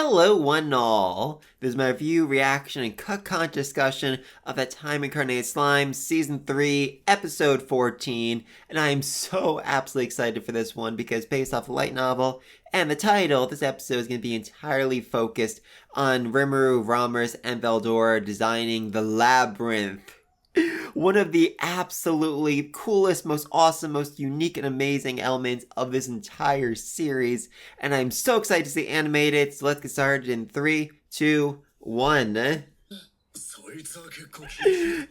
Hello one and all. This is my review, reaction, and cut discussion of That Time Incarnated Slime Season 3, Episode 14, and I am so absolutely excited for this one because based off the light novel and the title, this episode is going to be entirely focused on Rimuru, Rhombus, and Veldora designing the labyrinth. One of the absolutely coolest, most awesome, most unique and amazing elements of this entire series. And I'm so excited to see it animated. So let's get started in 3, 2, 1.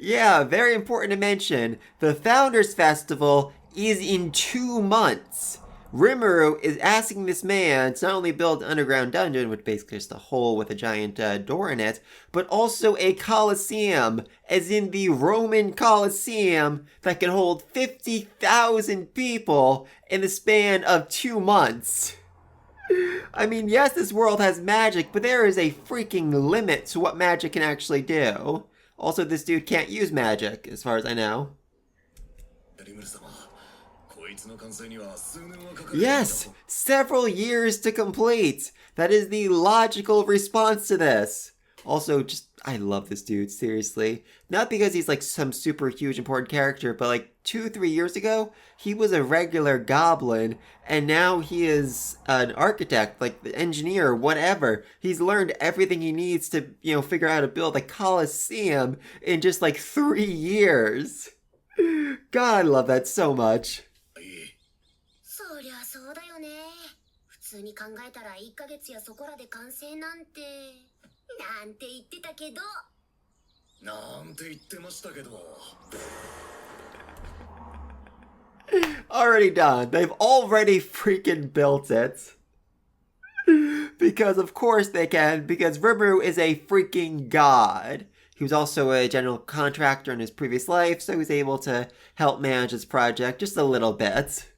Yeah, very important to mention. The Founders Festival is in 2 months. Rimuru is asking this man to not only build an underground dungeon, which basically is just a hole with a giant door in it, but also a Colosseum, as in the Roman Colosseum that can hold 50,000 people in the span of 2 months. I mean, yes, this world has magic, but there is a freaking limit to what magic can actually do. Also, this dude can't use magic, as far as I know. Yes, several years to complete. That is the logical response to this. Also, I love this dude, seriously. Not because he's like some super huge important character, but like 2-3 years ago, he was a regular goblin, and now he is an architect, like the engineer, whatever. He's learned everything he needs to, figure out how to build a Colosseum in just like 3 years. God, I love that so much. そりゃそうだよね。普通に考えたら1ヶ月やそこらで完成なんて言ってたけど。なんて言ってましたけど。Already done. They've already freaking built it. Because of course they can, because Rimuru is a freaking god. He was also a general contractor in his previous life, so he was able to help manage this project just a little bit.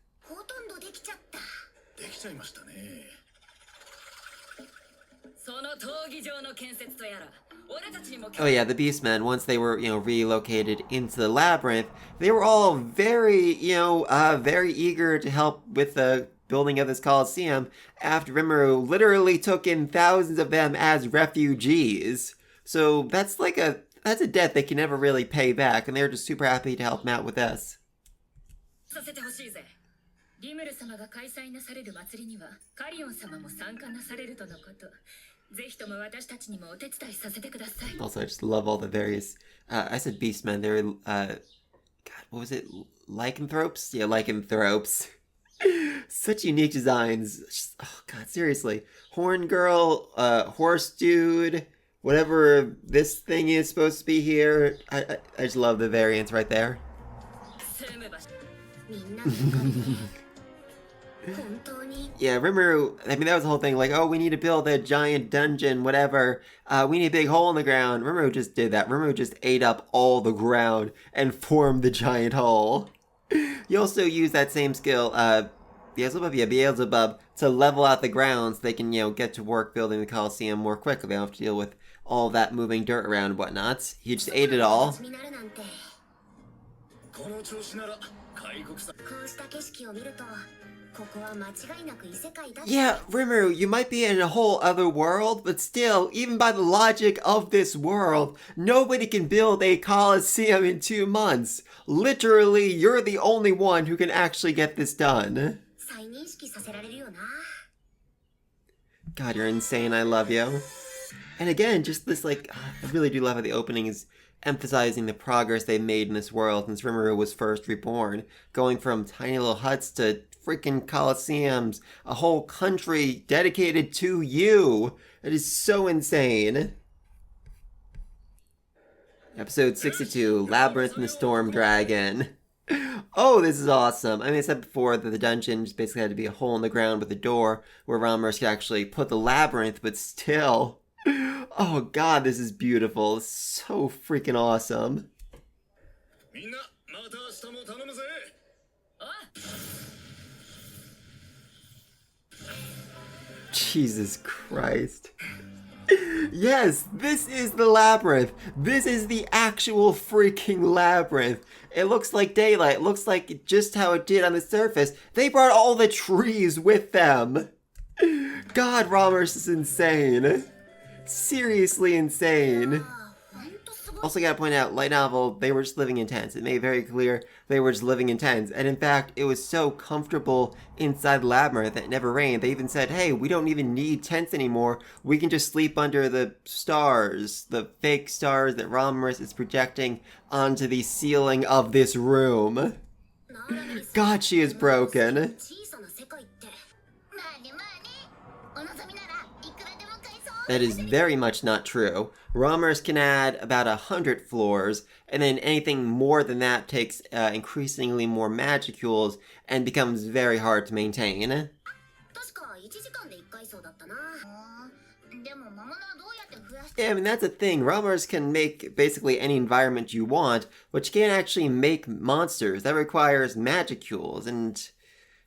Oh yeah, the Beastmen, once they were, relocated into the labyrinth, they were all very, very eager to help with the building of this Colosseum after Rimuru literally took in thousands of them as refugees. So that's a debt they can never really pay back, and they're just super happy to help him out with this. Also, I just love all the various, I said beastmen, they're, God, what was it? Lycanthropes? Yeah, lycanthropes. Such unique designs. Just, oh God, seriously. Horn girl, horse dude, whatever this thing is supposed to be here. I just love the variants right there. Yeah, Rimuru, I mean, that was the whole thing, like, oh, we need to build a giant dungeon, whatever, we need a big hole in the ground. Rimuru just did that. Rimuru just ate up all the ground and formed the giant hole. You also use that same skill, Beelzebub, to level out the ground so they can, get to work building the Colosseum more quickly. They don't have to deal with all that moving dirt around and whatnot. He just ate it all. Yeah, Rimuru, you might be in a whole other world, but still, even by the logic of this world, nobody can build a Colosseum in 2 months. Literally, you're the only one who can actually get this done. God, you're insane, I love you. And again, just this, I really do love how the opening is emphasizing the progress they've made in this world since Rimuru was first reborn, going from tiny little huts to freaking Colosseums, a whole country dedicated to you. It is so insane. Episode 62, Labyrinth and the Storm Dragon. Oh, this is awesome. I mean, I said before that the dungeon just basically had to be a hole in the ground with a door where Rhombus could actually put the labyrinth, but still. Oh God, this is beautiful. It's so freaking awesome. Jesus Christ. Yes, this is the labyrinth. This is the actual freaking labyrinth. It looks like daylight. It looks like just how it did on the surface. They brought all the trees with them. God, Ramos is insane. Seriously insane. ほんとすごい。 Also, gotta point out, light novel, they were just living in tents. It made it very clear they were just living in tents. And in fact, it was so comfortable inside the labyrinth that it never rained. They even said, hey, we don't even need tents anymore. We can just sleep under the stars, the fake stars that Romulus is projecting onto the ceiling of this room. God, she is broken. 小さな世界って。まあねまあね。お望みならいくらでも買えそう。 That is very much not true. Romulus can add about 100 floors, and then anything more than that takes increasingly more magicules and becomes very hard to maintain. 確か1時間で1回そうだったな。でも魔物はどうやって増やして。 Yeah, I mean, that's the thing. Romulus can make basically any environment you want, but you can't actually make monsters. That requires magicules, and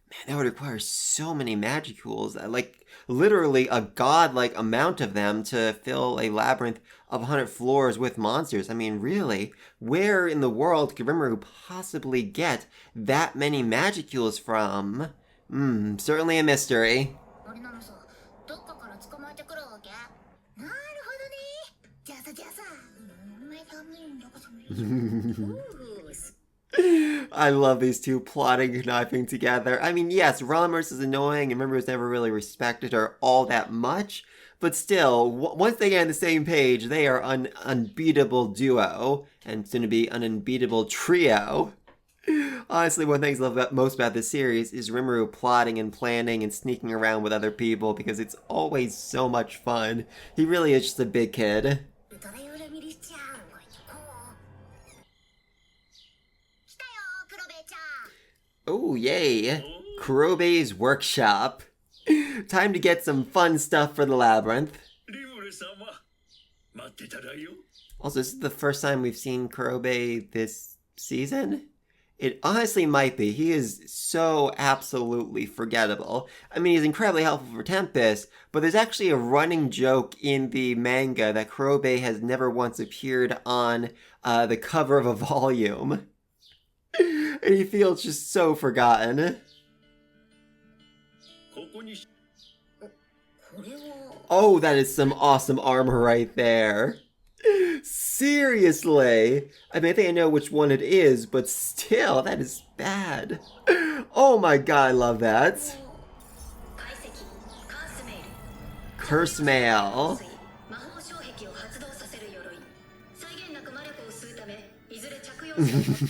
man, that would require so many magicules. Like, literally a godlike amount of them to fill a labyrinth of 100 floors with monsters. I mean, really, where in the world could Rimuru possibly get that many magicules from? Certainly a mystery. あれなのさ、どっかから捕まえてくるわけ。なるほどね。じゃあさじゃあさ。お前寒いんだか寒い。I love these two plotting and conniving together. I mean, yes, Romulus is annoying and Rimru's never really respected her all that much, but still, once they get on the same page, they are an unbeatable duo, and soon to be an unbeatable trio. Honestly, one thing I love most about this series is Rimuru plotting and planning and sneaking around with other people because it's always so much fun. He really is just a big kid. 歌だよ裏切りしちゃう。こう。来たよ黒ベちゃん。 Oh, yay! Kurobe's workshop. Time to get some fun stuff for the labyrinth. リムル様待ってただよ。 Also, this is the first time we've seen Kurobe this season? It honestly might be. He is so absolutely forgettable. I mean, he's incredibly helpful for Tempest, but there's actually a running joke in the manga that Kurobe has never once appeared on the cover of a volume. And he feels just so forgotten. ここに。これは。 Oh, that is some awesome armor right there. Seriously? I mean, I think I know which one it is, but still, that is bad. Oh my god, I love that. 解析カースメール Curse mail. 魔法障壁を発動させる鎧際限なく魔力を吸うためいずれ着用する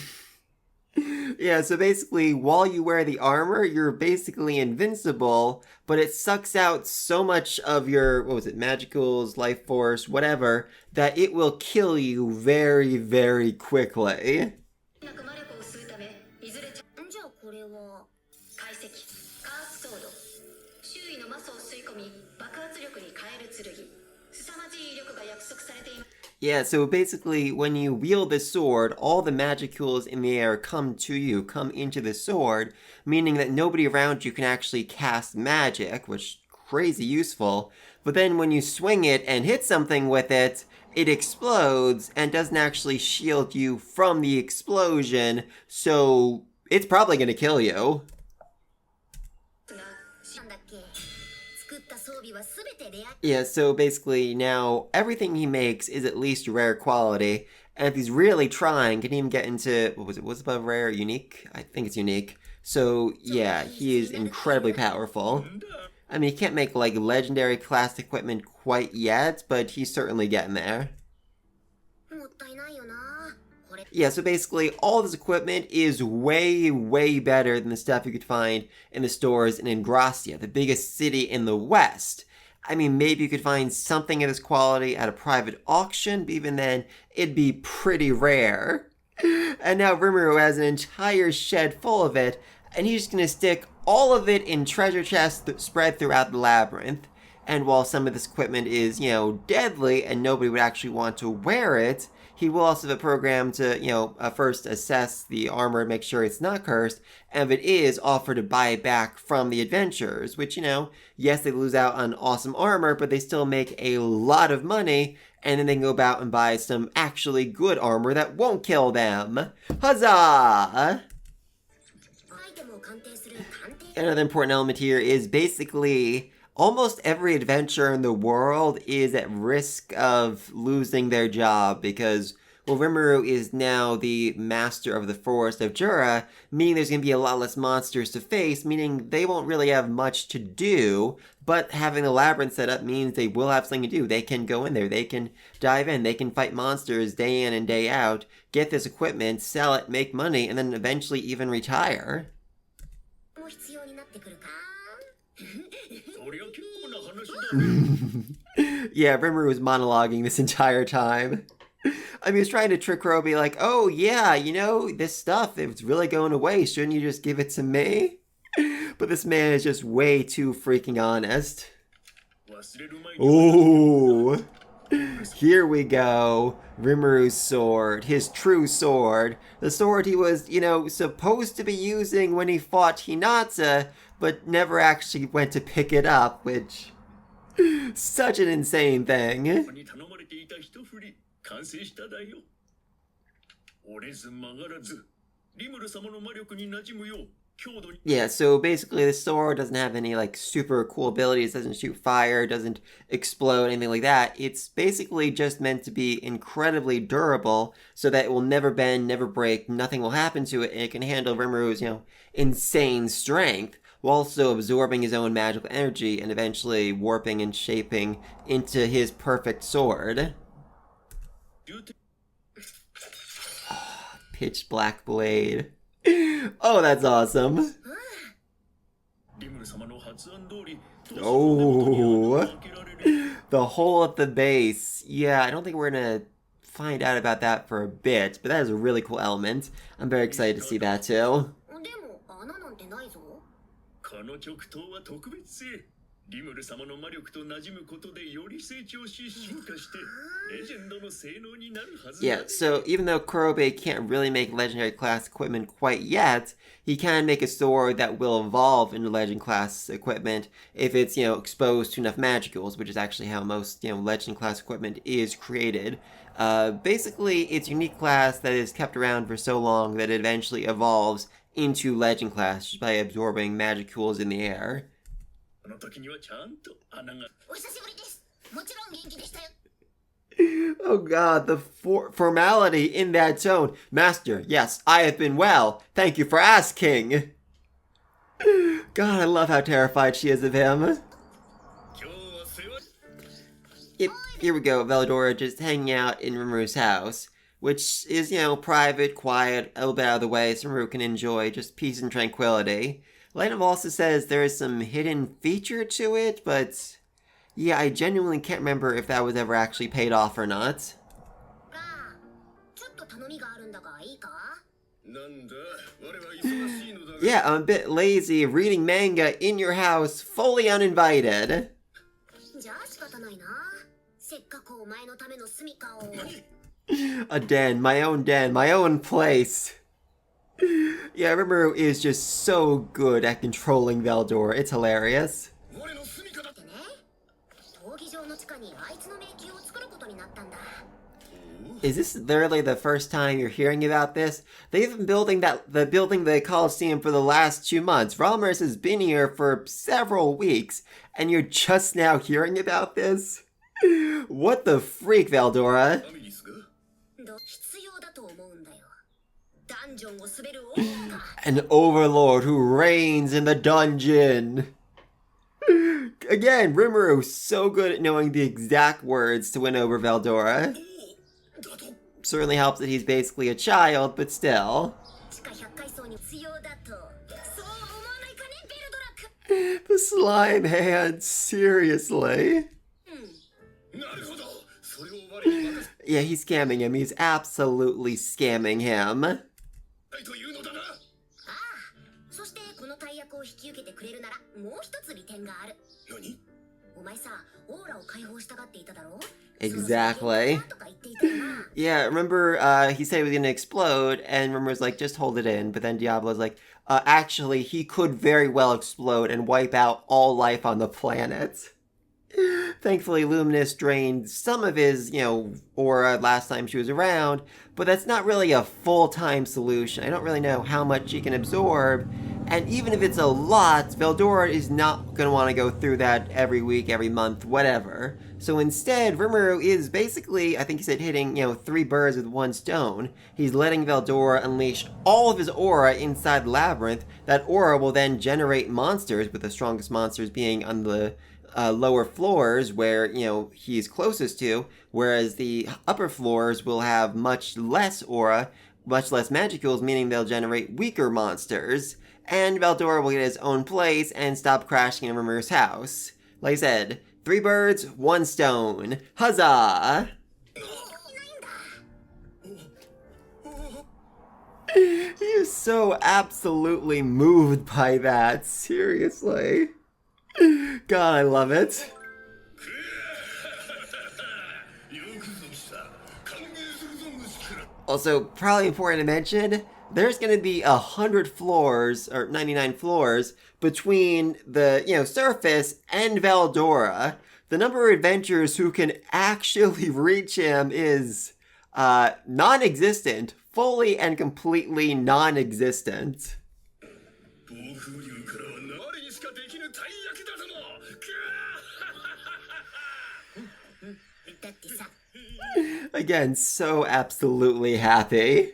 Yeah, so basically, while you wear the armor, you're basically invincible, but it sucks out so much of your, what was it, magicals, life force, whatever, that it will kill you very, very quickly. なく魔力を吸うためいずれじゃあこれは解析カースソード周囲のマスを吸い込み爆発力に変える剣凄まじい威力が約束されています Yeah, so basically, when you wield the sword, all the magicules in the air come to you, come into the sword, meaning that nobody around you can actually cast magic, which is crazy useful. But then when you swing it and hit something with it, it explodes and doesn't actually shield you from the explosion, so it's probably gonna kill you. なんだっけ作った装備はすべてレア Yeah, so basically now everything he makes is at least rare quality, and if he's really trying, can even get into, what was it, what's above rare? Unique? I think it's unique. So yeah, he is incredibly powerful. I mean, he can't make like legendary class equipment quite yet, but he's certainly getting there. もったいないよなこれ Yeah, so basically all this equipment is way, way better than the stuff you could find in the stores in Ingrassia, the biggest city in the West. I mean, maybe you could find something of this quality at a private auction, but even then, it'd be pretty rare. And now Rimuru has an entire shed full of it, and he's just gonna stick all of it in treasure chests spread throughout the labyrinth. And while some of this equipment is, deadly and nobody would actually want to wear it, he will also have a program to, first assess the armor and make sure it's not cursed, and if it is, offer to buy it back from the adventurers, which, yes, they lose out on awesome armor, but they still make a lot of money, and then they can go about and buy some actually good armor that won't kill them. Huzzah! アイテムを鑑定する鑑定 Another important element here is basically almost every adventurer in the world is at risk of losing their job because, well, Rimuru is now the master of the forest of Jura, meaning there's going to be a lot less monsters to face, meaning they won't really have much to do, but having the labyrinth set up means they will have something to do. They can go in there, they can dive in, they can fight monsters day in and day out, get this equipment, sell it, make money, and then eventually even retire. も必要になってくるか そりゃ結構な話だ。 Yeah, Rimuru was monologuing this entire time. I mean, he was trying to trick Roby like, oh yeah, you know, this stuff, it's really going away. Shouldn't you just give it to me? But this man is just way too freaking honest. 忘れる前に Ooh. Here we go. Rimuru's sword. His true sword. The sword he was, you know, supposed to be using when he fought Hinata, but never actually went to pick it up, which... Such an insane thing. に頼まれていた一振り完成しただよ。折れず曲がらず、リムル様の魔力に馴染むよう強度に。 Yeah, so basically the sword doesn't have any, like, super cool abilities, doesn't shoot fire, doesn't explode, anything like that. It's basically just meant to be incredibly durable so that it will never bend, never break, nothing will happen to it, and it can handle Rimuru's, you know, insane strength, while also absorbing his own magical energy and eventually warping and shaping into his perfect sword. Pitch black blade. Oh, that's awesome. リムル様の発案通り、 Oh. The hole at the base. Yeah, I don't think we're gonna find out about that for a bit, but that is a really cool element. I'm very excited to see that too. でも穴なんてないぞこの極東は特別性。リムル様の魔力と馴染むことでより成長し進化してレジェンドの性能になるはずだ。 Yeah, so even though Kurobe can't really make legendary class equipment quite yet, he can make a sword that will evolve into legend class equipment if it's, you know, exposed to enough magicals, which is actually how most, you know, legend class equipment is created. Basically, it's unique class that is kept around for so long that it eventually evolves into legend class just by absorbing magicals in the air. あの時にはちゃんと穴が。お久しぶりですもちろん元気でしたよ Oh god, the formality in that tone. Master, yes, I have been well. Thank you for asking. God, I love how terrified she is of him. 今日は世話。 Yep, here we go, Veldora just hanging out in Rimuru's house, which is, you know, private, quiet, a little bit out of the way, so Rimuru can enjoy just peace and tranquility. Lightning also says there is some hidden feature to it, but yeah, I genuinely can't remember if that was ever actually paid off or not. ああちょっと頼みがあるんだがいいかなんだ、我は忙しいのだが。 Yeah, I'm a bit lazy reading manga in your house, fully uninvited. じゃあ仕方ないなせっかくお前のための住処を A den, my own place. Yeah, Rimuru is just so good at controlling Veldora. It's hilarious. 我の住処だ。ってね闘技場の地下にあいつの迷宮を作ることになったんだ Is this literally the first time you're hearing about this? They've been building the Coliseum for the last 2 months. Ralmers has been here for several weeks, and you're just now hearing about this? What the freak, Veldora? アミリスが。必要だと思うんだよダンジョンを滑る王が An overlord who reigns in the dungeon. Again, Rimuru so good at knowing the exact words to win over Veldora. だと。 Certainly helps that he's basically a child, but still. 地下100階層に必要だとそう思わないかねベルドラック The slime hand, seriously. なるほど。それを我に任せ Yeah, he's scamming him. He's absolutely scamming him. ないというのだな。ああそしてこの大役を引き受けてくれるならもう一つ利点がある何？お前さオーラを解放したがっていただろ Exactly. とか言っていたよな Yeah, remember, he said he was gonna explode, and Rimmer's like, just hold it in. But then Diablo's like, actually, he could very well explode and wipe out all life on the planet. Thankfully, Luminous drained some of his, you know, aura last time she was around, but that's not really a full-time solution. I don't really know how much she can absorb, And even if it's a lot, Veldora is not going to want to go through that every week, every month, whatever. So instead, Rimuru is basically, I think he said, hitting, 3 birds with 1 stone. He's letting Veldora unleash all of his aura inside the labyrinth. That aura will then generate monsters, with the strongest monsters being on the lower floors where, he's closest to, whereas the upper floors will have much less aura, much less magicules, meaning they'll generate weaker monsters. And Veldora will get his own place and stop crashing in Rimuru's house. Like I said, 3 birds, 1 stone. Huzzah! He is so absolutely moved by that. Seriously. God, I love it. Also, probably important to mention, there's going to be 100 floors, or 99 floors, between the, surface and Veldora. The number of adventurers who can actually reach him is non-existent. Fully and completely non-existent. Again, so absolutely happy.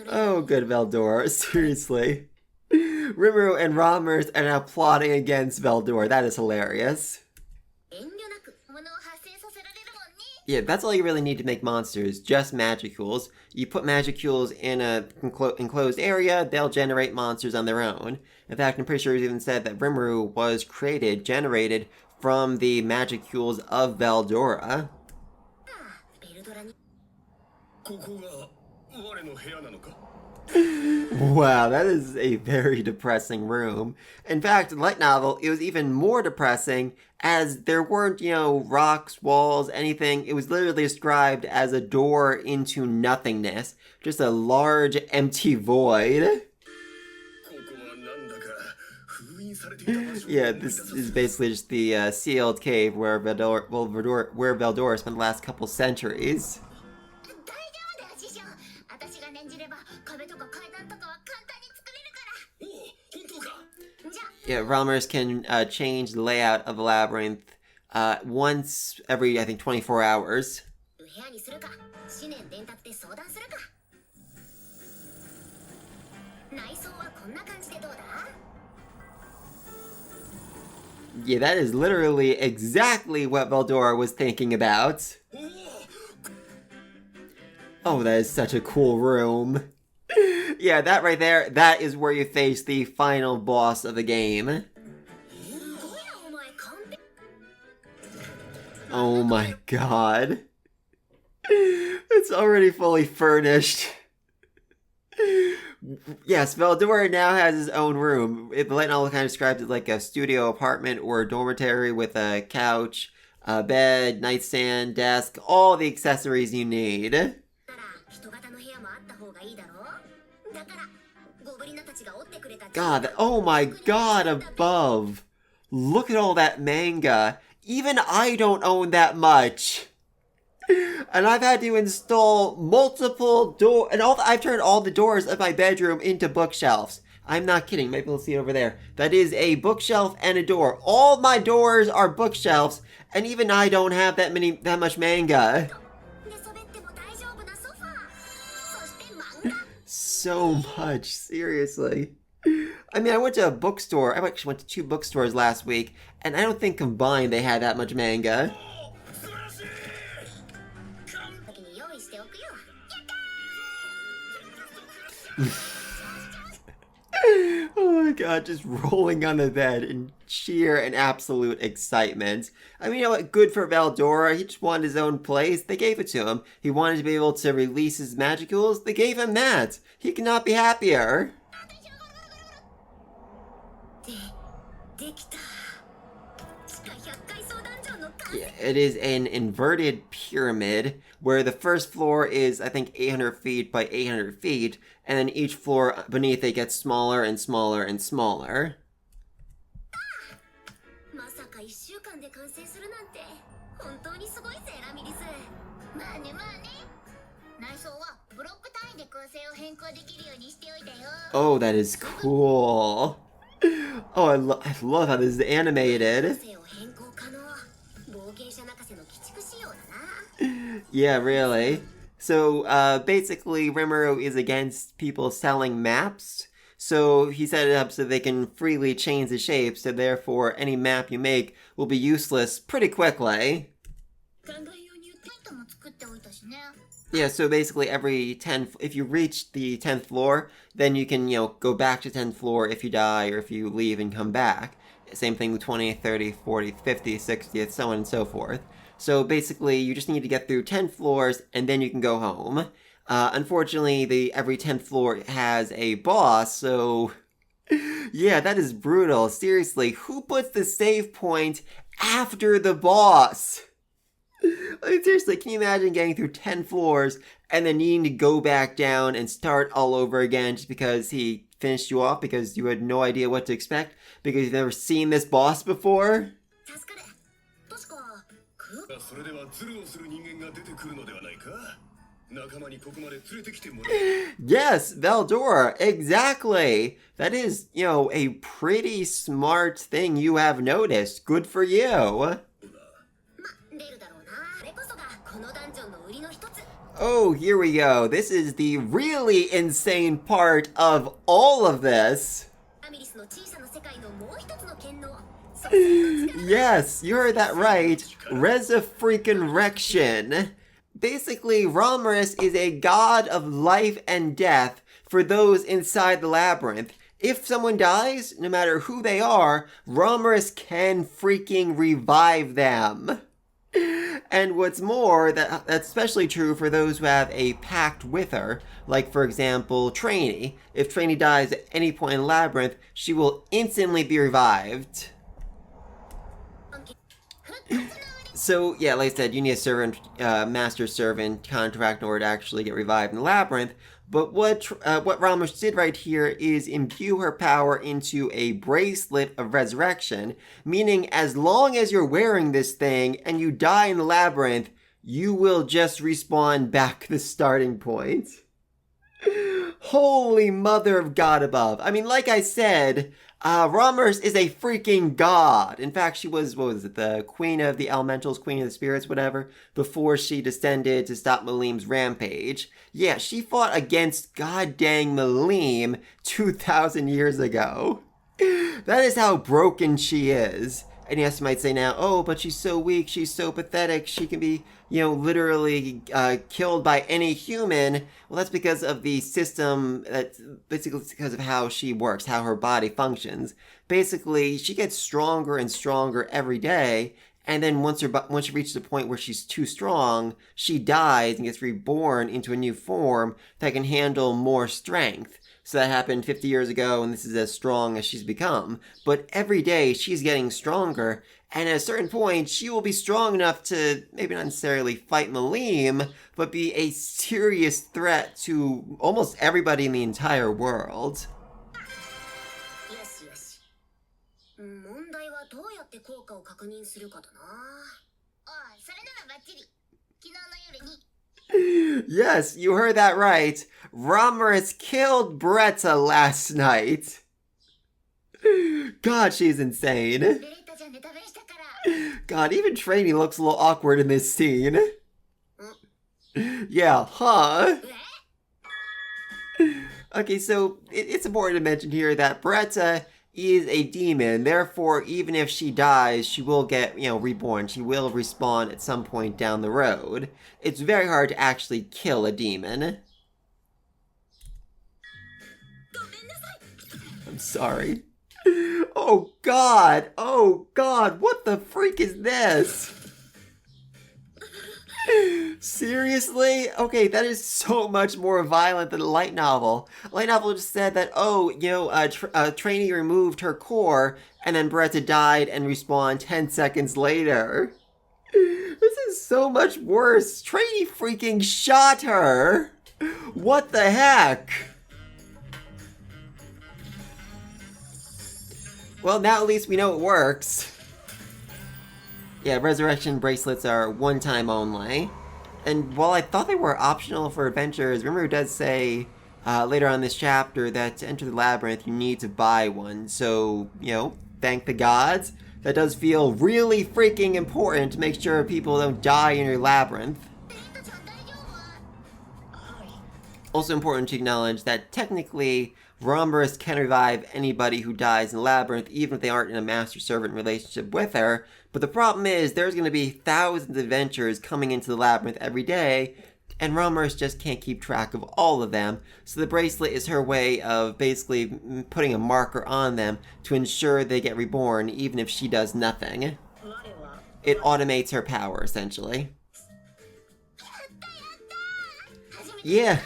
Oh, good Veldora, seriously. Rimuru and Ramers are now plotting against Veldora. That is hilarious. Yeah, that's all you really need to make monsters, just magicules. You put magicules in a enclosed area, they'll generate monsters on their own. In fact, I'm pretty sure it even said that Rimuru was generated from the magicules of Veldora. Wow, that is a very depressing room. In fact, in the light novel, it was even more depressing as there weren't, rocks, walls, anything. It was literally described as a door into nothingness. Just a large, empty void. Yeah, this is basically just the sealed cave where Veldora spent the last couple centuries. Yeah, Ramers can change the layout of the labyrinth once every, I think, 24 hours. Yeah, that is literally exactly what Veldora was thinking about. Oh, that is such a cool room. Yeah, that right there, that is where you face the final boss of the game. Oh my god. It's already fully furnished. Yes, Veldora now has his own room. The light novel kind of described it like a studio apartment or a dormitory with a couch, a bed, nightstand, desk, all the accessories you need. God, oh my god, above. Look at all that manga. Even I don't own that much. And I've had to install multiple doors, and I've turned all the doors of my bedroom into bookshelves. I'm not kidding. Maybe we'll see it over there. That is a bookshelf and a door. All my doors are bookshelves, and even I don't have that much manga. So much, seriously. I mean, I went to a bookstore. I actually went to 2 bookstores last week, and I don't think combined they had that much manga. Oh my god, just rolling on the bed in sheer and absolute excitement. I mean, what? Good for Veldora. He just wanted his own place. They gave it to him. He wanted to be able to release his magicules. They gave him that. He cannot be happier. Yeah, it is an inverted pyramid where the first floor is, I think, 800 feet by 800 feet, and then each floor beneath it gets smaller and smaller and smaller. Oh, that is cool. Oh, I love how this is animated. Yeah, really. So, basically, Rimuru is against people selling maps. So he set it up so they can freely change the shape, so therefore any map you make will be useless pretty quickly. Yeah, so basically every 10, if you reach the 10th floor, then you can, go back to 10th floor if you die or if you leave and come back. Same thing with 20th, 30th, 40th, 50th, 60th, so on and so forth. So basically, you just need to get through 10 floors and then you can go home. Unfortunately, every 10th floor has a boss, so yeah, that is brutal. Seriously, who puts the save point after the boss? Like, seriously, can you imagine getting through 10 floors and then needing to go back down and start all over again just because he finished you off because you had no idea what to expect because you've never seen this boss before? Yes, Veldora, exactly. That is, a pretty smart thing you have noticed. Good for you. Oh, here we go. This is the really insane part of all of this. Yes, you heard that right. Resurrection. Basically, Romulus is a god of life and death for those inside the labyrinth. If someone dies, no matter who they are, Romulus can freaking revive them. And what's more, that's especially true for those who have a pact with her, like for example, Trainee. If Trainee dies at any point in the labyrinth, she will instantly be revived. So, yeah, like I said, you need a servant, master-servant contract in order to actually get revived in the labyrinth. But what Romulus did right here is imbue her power into a bracelet of resurrection, meaning as long as you're wearing this thing and you die in the labyrinth, you will just respawn back to the starting point. Holy mother of God above. I mean, like I said, Romulus is a freaking god. In fact, she was, the queen of the elementals, queen of the spirits, whatever, before she descended to stop Malim's rampage. Yeah, she fought against goddamn Malim 2,000 years ago. That is how broken she is. And yes, you might say now, oh, but she's so weak, she's so pathetic, she can be, literally killed by any human. Well, that's because of the system, that's basically because of how she works, how her body functions. Basically, she gets stronger and stronger every day, and then once she reaches a point where she's too strong, she dies and gets reborn into a new form that can handle more strength. So that happened 50 years ago, and this is as strong as she's become. But every day, she's getting stronger, and at a certain point, she will be strong enough to maybe not necessarily fight Malim, but be a serious threat to almost everybody in the entire world. Yes, you heard that right. Romulus killed Bretta last night. God, she's insane. God, even Trainee looks a little awkward in this scene. Yeah, huh? Okay, so it's important to mention here that Bretta is a demon. Therefore, even if she dies, she will get, reborn. She will respawn at some point down the road. It's very hard to actually kill a demon. I'm sorry. Oh god! Oh god! What the freak is this? Seriously? Okay, that is so much more violent than a light novel. A light novel just said that, Trainee removed her core, and then Beretta died and respawned 10 seconds later. This is so much worse. Trainee freaking shot her! What the heck? Well, now at least we know it works. Yeah, resurrection bracelets are one time only. And while I thought they were optional for adventurers, Rimuru does say later on in this chapter that to enter the labyrinth, you need to buy one. So, thank the gods. That does feel really freaking important to make sure people don't die in your labyrinth. Also important to acknowledge that technically, Romulus can revive anybody who dies in the labyrinth, even if they aren't in a master-servant relationship with her. But the problem is, there's going to be thousands of adventurers coming into the labyrinth every day, and Romulus just can't keep track of all of them. So the bracelet is her way of basically putting a marker on them to ensure they get reborn, even if she does nothing. It automates her power, essentially. Yeah.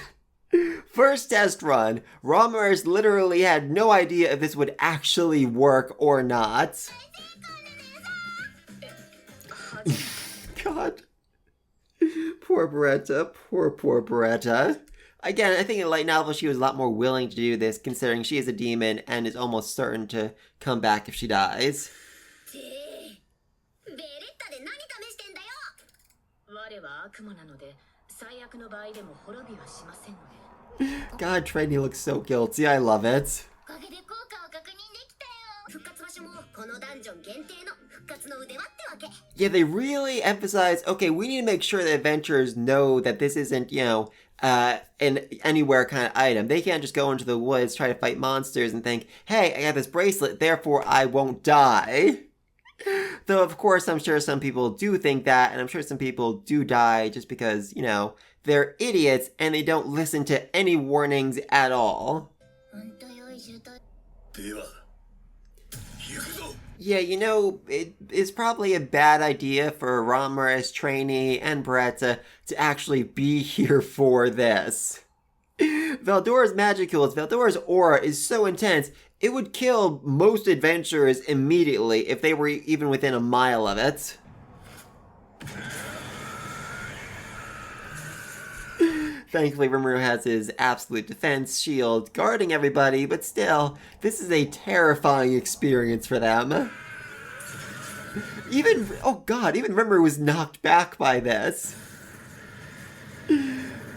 First test run, Romulus literally had no idea if this would actually work or not. God. Poor Beretta. Poor Beretta. Again, I think in light novel she was a lot more willing to do this, considering she is a demon and is almost certain to come back if she dies. God, Trini looks so guilty. I love it. Yeah, they really emphasize, okay, we need to make sure that adventurers know that this isn't, an anywhere kind of item. They can't just go into the woods, try to fight monsters, and think, hey, I got this bracelet, therefore I won't die. Though, of course, I'm sure some people do think that, and I'm sure some people do die just because, they're idiots and they don't listen to any warnings at all. Yeah, it is probably a bad idea for Romulus, Trainee, and Beretta to actually be here for this. Veldora's Magicules, Veldora's aura is so intense, it would kill most adventurers immediately if they were even within a mile of it. Thankfully, Rimuru has his absolute defense shield guarding everybody, but still, this is a terrifying experience for them. Even Rimuru was knocked back by this.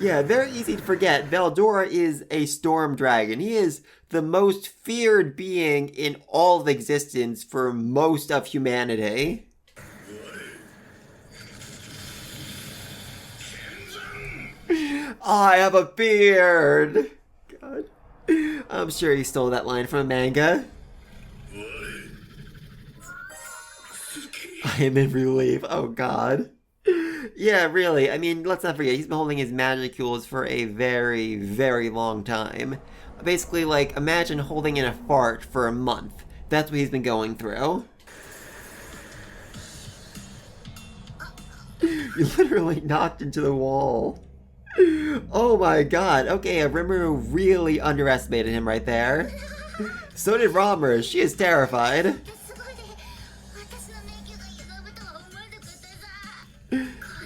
Yeah, very easy to forget. Veldora is a storm dragon. He is the most feared being in all of existence for most of humanity. I have a beard! God. I'm sure he stole that line from a manga. I am in relief. Oh, God. Yeah, really. I mean, let's not forget, he's been holding his Magicules for a very, very long time. Basically, imagine holding in a fart for a month. That's what he's been going through. You literally knocked into the wall. Oh my god. Okay, Rimuru really underestimated him right there. So did Romulus. She is terrified.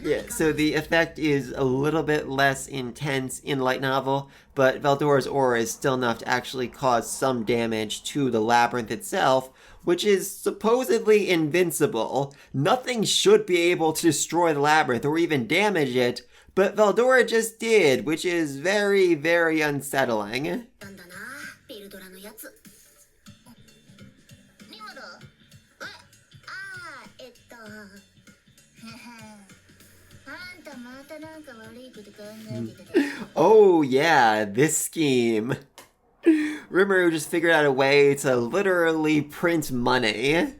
Yeah, so the effect is a little bit less intense in light novel, but Veldora's aura is still enough to actually cause some damage to the labyrinth itself, which is supposedly invincible. Nothing should be able to destroy the labyrinth or even damage it, but Veldora just did, which is very, very unsettling. Oh yeah, this scheme. Rimuru just figured out a way to literally print money.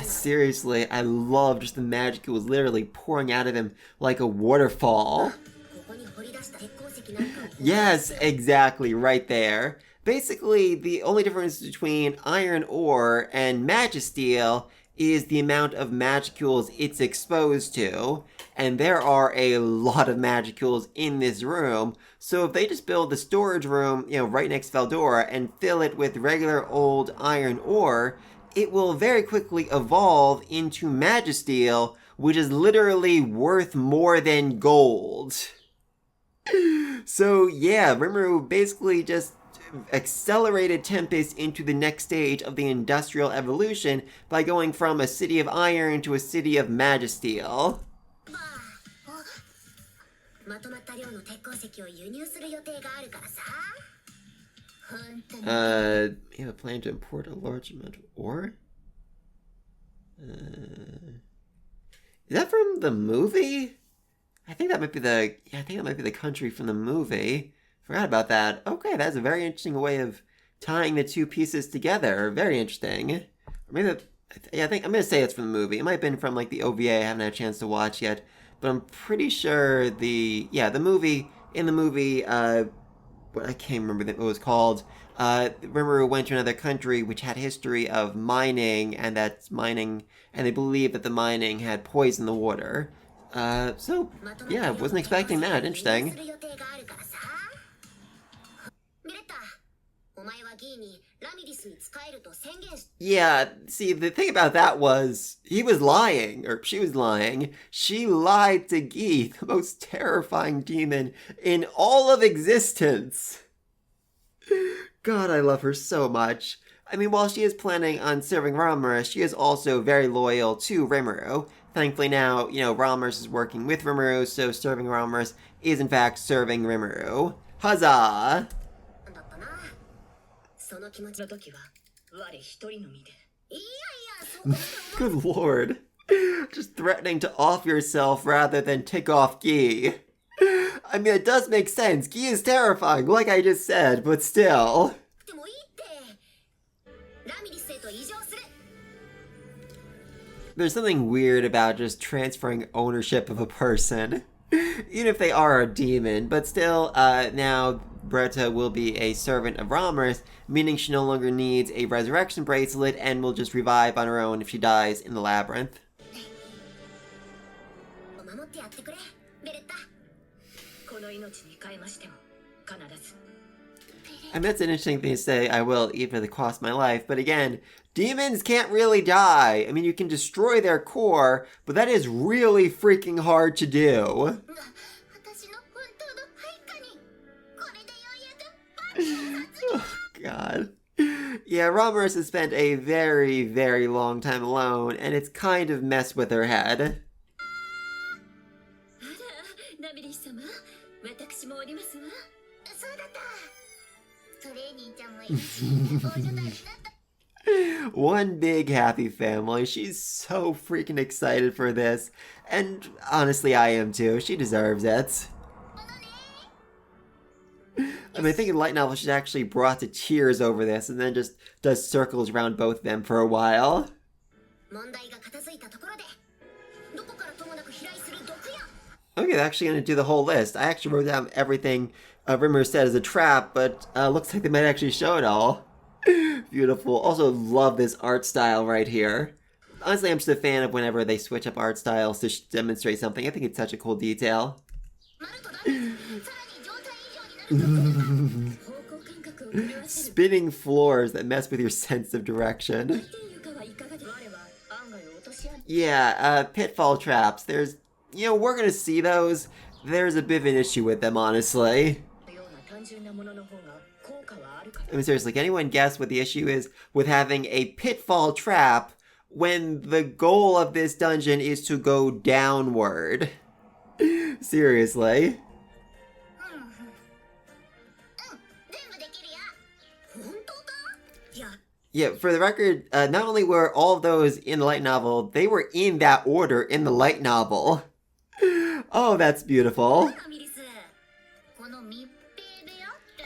Seriously, I love just the magic. It was literally pouring out of him like a waterfall. Yes, exactly, right there. Basically, the only difference between iron ore and magisteel is the amount of magicules it's exposed to, and there are a lot of magicules in this room, so if they just build the storage room, right next to Veldora and fill it with regular old iron ore, it will very quickly evolve into magisteel, which is literally worth more than gold. So yeah, Rimuru basically just accelerated Tempest into the next stage of the industrial evolution by going from a city of iron to a city of magisteel. ばまとまった量の鉄鉱石を輸入する予定があるからさ。本当に You have a plan to import a large amount of ore? Is that from the movie? I think that might be the country from the movie. Forgot about that. Okay, that's a very interesting way of tying the two pieces together. Very interesting. Or maybe, I think I'm gonna say it's from the movie. It might have been from like the OVA. I haven't had a chance to watch yet, but I'm pretty sure the movie. What I can't remember what it was called. Rimuru went to another country which had history of mining, and they believed that the mining had poisoned the water. So yeah, wasn't expecting that. Interesting. Yeah, see, the thing about that was, he was lying, or she was lying. She lied to Guy, the most terrifying demon in all of existence. God, I love her so much. I mean, while she is planning on serving Ralmers, she is also very loyal to Rimuru. Thankfully now, Ralmers is working with Rimuru, so serving Ralmers is in fact serving Rimuru. Huzzah! Good lord. Just threatening to off yourself rather than tick off Guy. I mean, it does make sense. Guy is terrifying, like I just said, but still. There's something weird about just transferring ownership of a person. Even if they are a demon, but still, now Berta will be a servant of Ralmers, meaning she no longer needs a resurrection bracelet and will just revive on her own if she dies in the labyrinth. I mean, that's an interesting thing to say, I will, even at the cost of my life, but again, demons can't really die. I mean, you can destroy their core, but that is really freaking hard to do. Oh, God. Yeah, Ralmers has spent a very, very long time alone, and it's kind of messed with her head. One big happy family. She's so freaking excited for this. And honestly, I am too. She deserves it. I mean, I think in light novel she's actually brought to tears over this and then just does circles around both of them for a while. Okay, they're actually going to do the whole list. I actually wrote down everything Rimuru said as a trap, but looks like they might actually show it all. Beautiful. Also love this art style right here. Honestly, I'm just a fan of whenever they switch up art styles to demonstrate something. I think it's such a cool detail. Spinning floors that mess with your sense of direction. Yeah, pitfall traps. There's, we're gonna see those. There's a bit of an issue with them, honestly. I mean, seriously, can anyone guess what the issue is with having a pitfall trap when the goal of this dungeon is to go downward? Seriously. Yeah, for the record, not only were all of those in the light novel, they were in that order in the light novel. Oh, that's beautiful.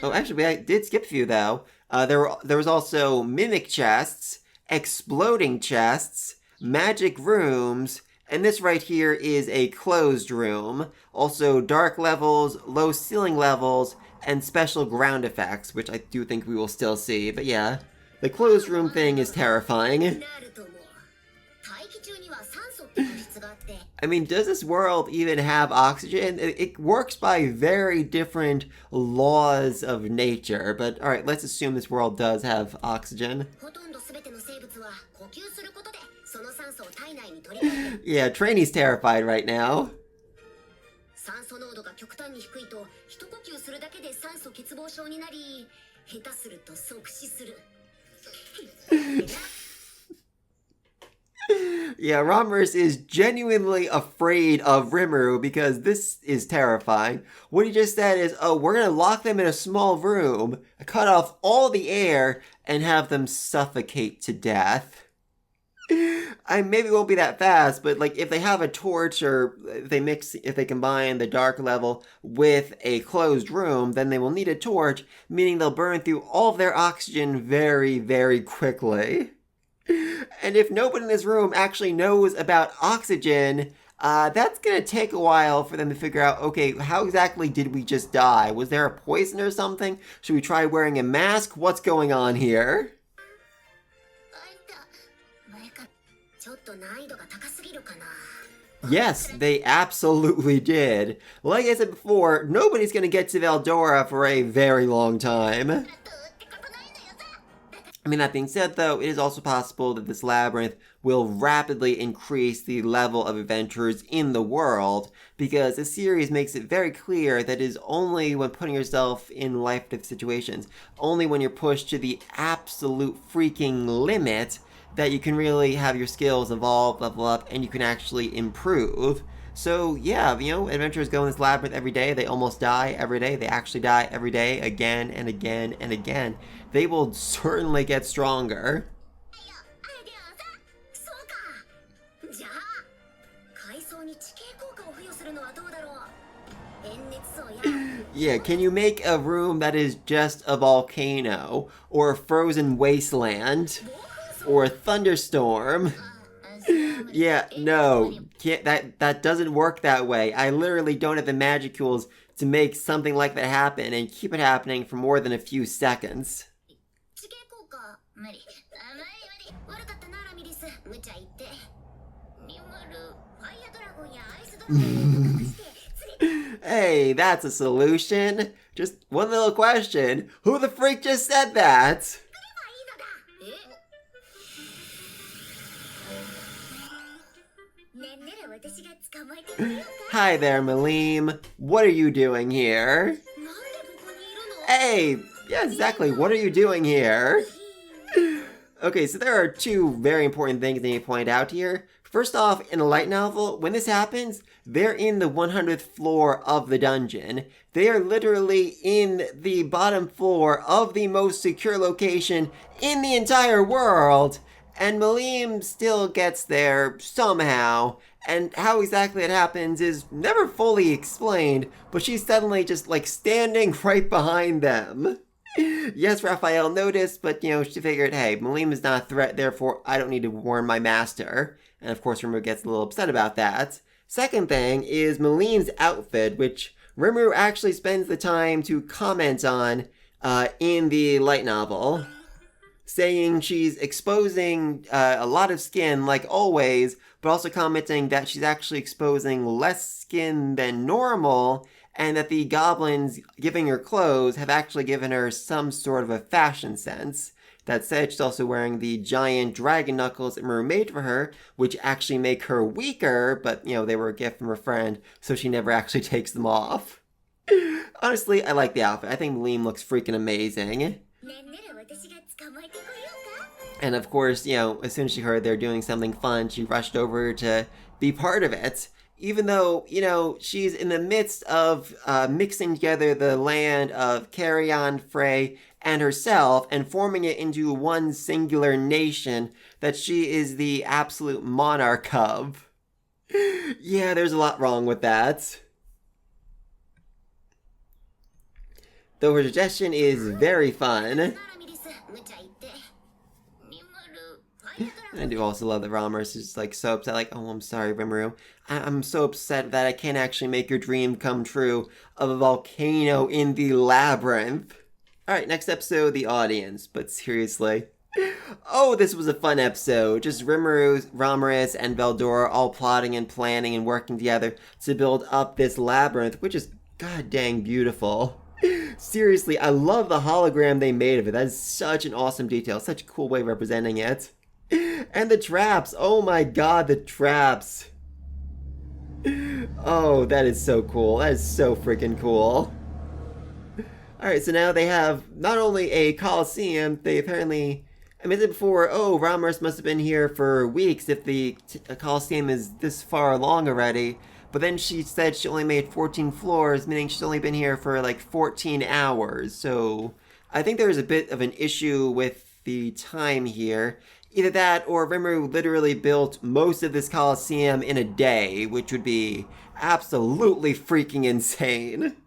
Oh, actually, I did skip a few, though. There was also mimic chests, exploding chests, magic rooms, and this right here is a closed room. Also, dark levels, low ceiling levels, and special ground effects, which I do think we will still see, but yeah. The closed room thing is terrifying. I mean, does this world even have oxygen? It works by very different laws of nature, but alright, let's assume this world does have oxygen. Yeah, Trainy's terrified right now. Yeah, Romulus is genuinely afraid of Rimuru because this is terrifying. What he just said is, oh, we're gonna lock them in a small room, cut off all the air, and have them suffocate to death. Maybe it won't be that fast, but like if they have a torch or if they combine the dark level with a closed room, then they will need a torch, meaning they'll burn through all of their oxygen very, very quickly. And if nobody in this room actually knows about oxygen, that's gonna take a while for them to figure out, okay, how exactly did we just die? Was there a poison or something? Should we try wearing a mask? What's going on here? Yes, they absolutely did. Like I said before, nobody's gonna get to Veldora for a very long time. I mean, that being said, though, it is also possible that this labyrinth will rapidly increase the level of adventurers in the world, because the series makes it very clear that it is only when putting yourself in life-death situations, only when you're pushed to the absolute freaking limit, that you can really have your skills evolve, level up, and you can actually improve. So yeah, adventurers go in this labyrinth every day, they almost die every day, they actually die every day, again and again and again. They will certainly get stronger. Yeah, can you make a room that is just a volcano, or a frozen wasteland, or a thunderstorm? Yeah, no, that doesn't work that way. I literally don't have the magicules to make something like that happen and keep it happening for more than a few seconds. Hey, that's a solution. Just one little question. Who the freak just said that? Hi there, Malim. What are you doing here? Hey, yeah, exactly. What are you doing here? Okay, so there are two very important things I need to point out here. First off, in a light novel, when this happens, they're in the 100th floor of the dungeon. They are literally in the bottom floor of the most secure location in the entire world. And Malim still gets there somehow, and how exactly it happens is never fully explained, but she's suddenly just like standing right behind them. Yes, Raphael noticed, but she figured, hey, Malim is not a threat, therefore I don't need to warn my master. And of course Rimuru gets a little upset about that. Second thing is Malim's outfit, which Rimuru actually spends the time to comment on in the light novel, saying she's exposing a lot of skin like always, but also commenting that she's actually exposing less skin than normal, and that the goblins giving her clothes have actually given her some sort of a fashion sense. That said, she's also wearing the giant dragon knuckles that Rimuru made for her, which actually make her weaker, but they were a gift from her friend, so she never actually takes them off. Honestly, I like the outfit. I think Malim looks freaking amazing. And of course, as soon as she heard they're doing something fun, she rushed over to be part of it. Even though, she's in the midst of mixing together the land of Carrion, Frey, and herself, and forming it into one singular nation that she is the absolute monarch of. Yeah, there's a lot wrong with that. Though her suggestion is very fun. I do also love that Romulus is so upset, oh, I'm sorry, Rimuru. I'm so upset that I can't actually make your dream come true of a volcano in the labyrinth. Alright, next episode, the audience. But seriously. Oh, this was a fun episode. Just Rimuru, Romulus, and Veldora all plotting and planning and working together to build up this labyrinth, which is god dang beautiful. Seriously, I love the hologram they made of it. That is such an awesome detail. Such a cool way of representing it. And the traps. Oh my god, the traps. Oh, that is so cool. That is so freaking cool. Alright, so now they have not only a coliseum, they apparently I mentioned before, oh, Ramos must have been here for weeks if the Coliseum is this far along already. But then she said she only made 14 floors, meaning she's only been here for like 14 hours. So I think there's a bit of an issue with the time here. Either that or Rimuru literally built most of this Coliseum in a day, which would be absolutely freaking insane.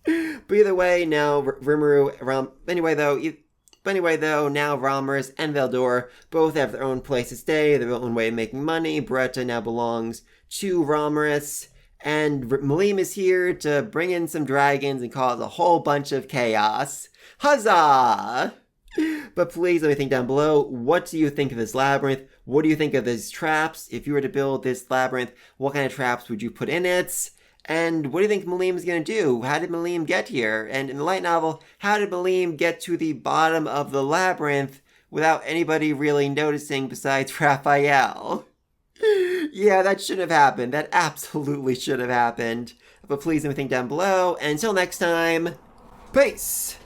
But either way, now Rimuru, anyway though, now Ralmers and Veldor both have their own place to stay, their own way of making money. Beretta now belongs to Ralmers, and Malim is here to bring in some dragons and cause a whole bunch of chaos. Huzzah! But please let me think down below, what do you think of this labyrinth? What do you think of these traps? If you were to build this labyrinth, what kind of traps would you put in it? And what do you think Malim is going to do? How did Malim get here? And in the light novel, how did Malim get to the bottom of the labyrinth without anybody really noticing besides Raphael? Yeah, that should have happened. That absolutely should have happened. But please let me think down below. And until next time, peace!